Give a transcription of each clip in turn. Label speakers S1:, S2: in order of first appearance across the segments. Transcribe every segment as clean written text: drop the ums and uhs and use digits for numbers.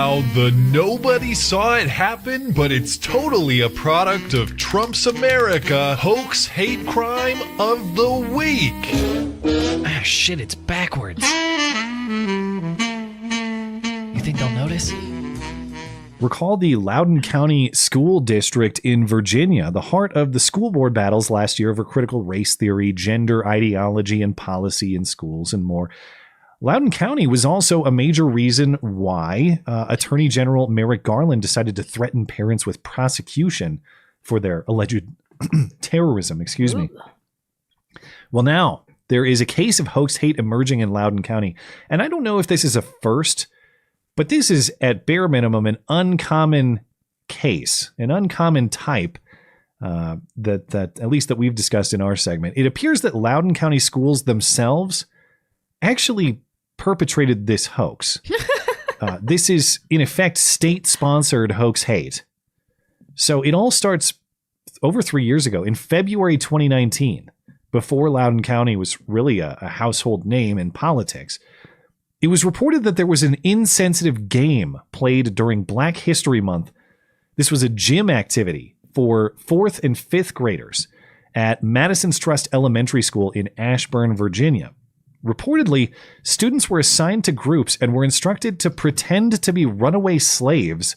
S1: Now, the nobody saw it happen, but it's totally a product of Trump's America hoax hate crime of the week.
S2: Ah, shit, it's backwards. You think they'll notice?
S3: Recall the Loudoun County School District in Virginia, the heart of the school board battles last year over critical race theory, gender ideology, and policy in schools and more. Loudoun County was also a major reason why Attorney General Merrick Garland decided to threaten parents with prosecution for their alleged terrorism. Excuse me. Well, now there is a case of hoax hate emerging in Loudoun County, and I don't know if this is a first, but this is at bare minimum an uncommon case, an uncommon type that at least that we've discussed in our segment. It appears that Loudoun County schools themselves actually perpetrated this hoax. This is, in effect, state-sponsored hoax hate. So it all starts over 3 years ago, in February 2019, before Loudoun County was really a household name in politics. It was reported that there was an insensitive game played during Black History Month. This was a gym activity for 4th and 5th graders at Madison's Trust Elementary School in Ashburn, Virginia. Reportedly, students were assigned to groups and were instructed to pretend to be runaway slaves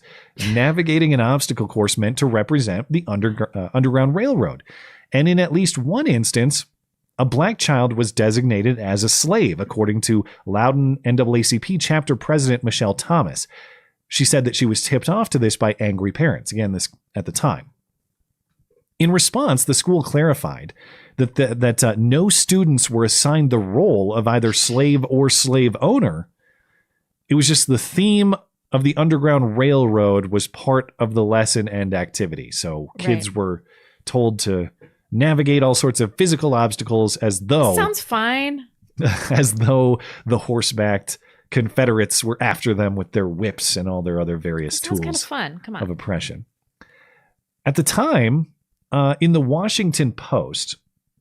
S3: navigating an obstacle course meant to represent the Underground Railroad. And in at least one instance, a black child was designated as a slave, according to Loudoun NAACP chapter president Michelle Thomas. She said that she was tipped off to this by angry parents. Again, this at the time. In response, the school clarified that no students were assigned the role of either slave or slave owner. It was just the theme of the Underground Railroad was part of the lesson and activity. So kids were told to navigate all sorts of physical obstacles as though...
S4: Sounds fine.
S3: As though the horsebacked Confederates were after them with their whips and all their other various tools
S4: kind of fun. Come on.
S3: of oppression. At the time, in the Washington Post,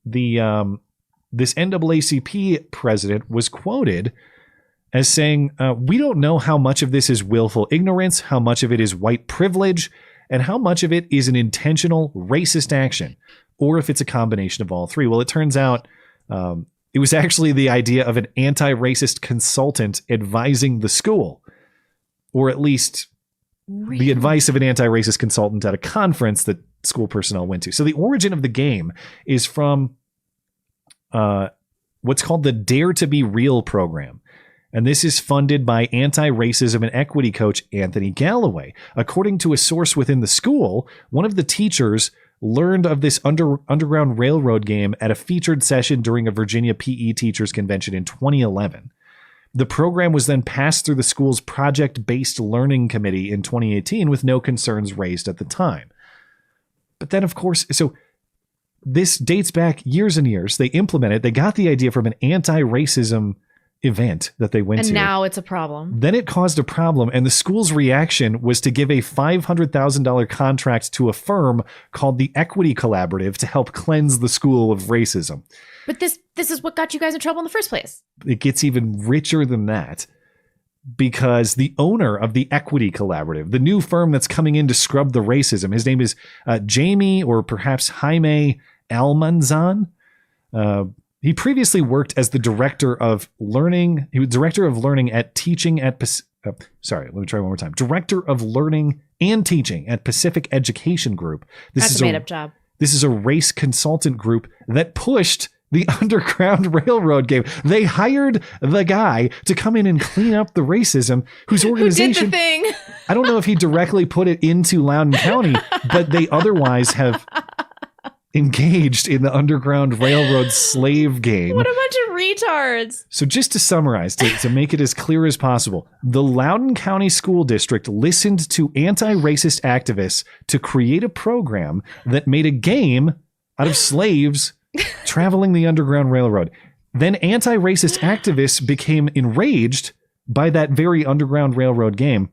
S3: this NAACP president was quoted as saying, "We don't know how much of this is willful ignorance, how much of it is white privilege, and how much of it is an intentional racist action, or if it's a combination of all three." Well, it turns out it was actually the idea of an anti-racist consultant advising the school, or at least the advice of an anti-racist consultant at a conference that school personnel went to. So the origin of the game is from what's called the Dare to Be Real program. And this is funded by anti-racism and equity coach Anthony Galloway. According to a source within the school, one of the teachers learned of this Underground Railroad game at a featured session during a Virginia PE teachers convention in 2011. The program was then passed through the school's project-based learning committee in 2018 with no concerns raised at the time. But then, of course, so this dates back years and years. They implemented, they got the idea from an anti-racism event that they went to.
S4: And now it's a problem.
S3: Then it caused a problem, and the school's reaction was to give a $500,000 contract to a firm called the Equity Collaborative to help cleanse the school of racism.
S4: But this is what got you guys in trouble in the first place.
S3: It gets even richer than that, because the owner of the Equity Collaborative, the new firm that's coming in to scrub the racism, his name is Jamie, or perhaps Jaime Almanzan. He previously worked as the director of learning. He was director of learning at teaching at Director of learning and teaching at Pacific Education Group.
S4: That's a made-up job.
S3: This is a race consultant group that pushed the Underground Railroad game. They hired the guy to come in and clean up the racism, whose organization...
S4: Who did the thing?
S3: I don't know if he directly put it into Loudoun County, but they otherwise have engaged in the Underground Railroad slave game.
S4: What a bunch of retards.
S3: So just to summarize, to make it as clear as possible, the Loudoun County School District listened to anti-racist activists to create a program that made a game out of slaves traveling the Underground Railroad. Then anti-racist activists became enraged by that very Underground Railroad game.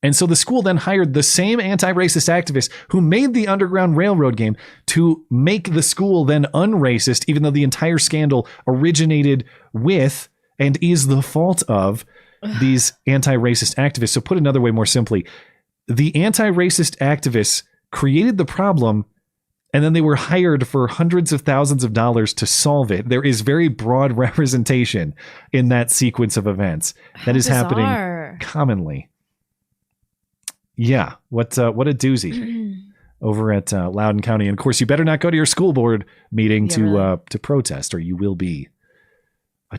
S3: And so the school then hired the same anti-racist activists who made the Underground Railroad game to make the school then unracist, even though the entire scandal originated with and is the fault of these anti-racist activists. So put another way, more simply, the anti-racist activists created the problem, and then they were hired for hundreds of thousands of dollars to solve it. There is very broad representation in that sequence of events that is happening commonly. Yeah, what a doozy over at Loudoun County. And of course, you better not go to your school board meeting to protest, or you will be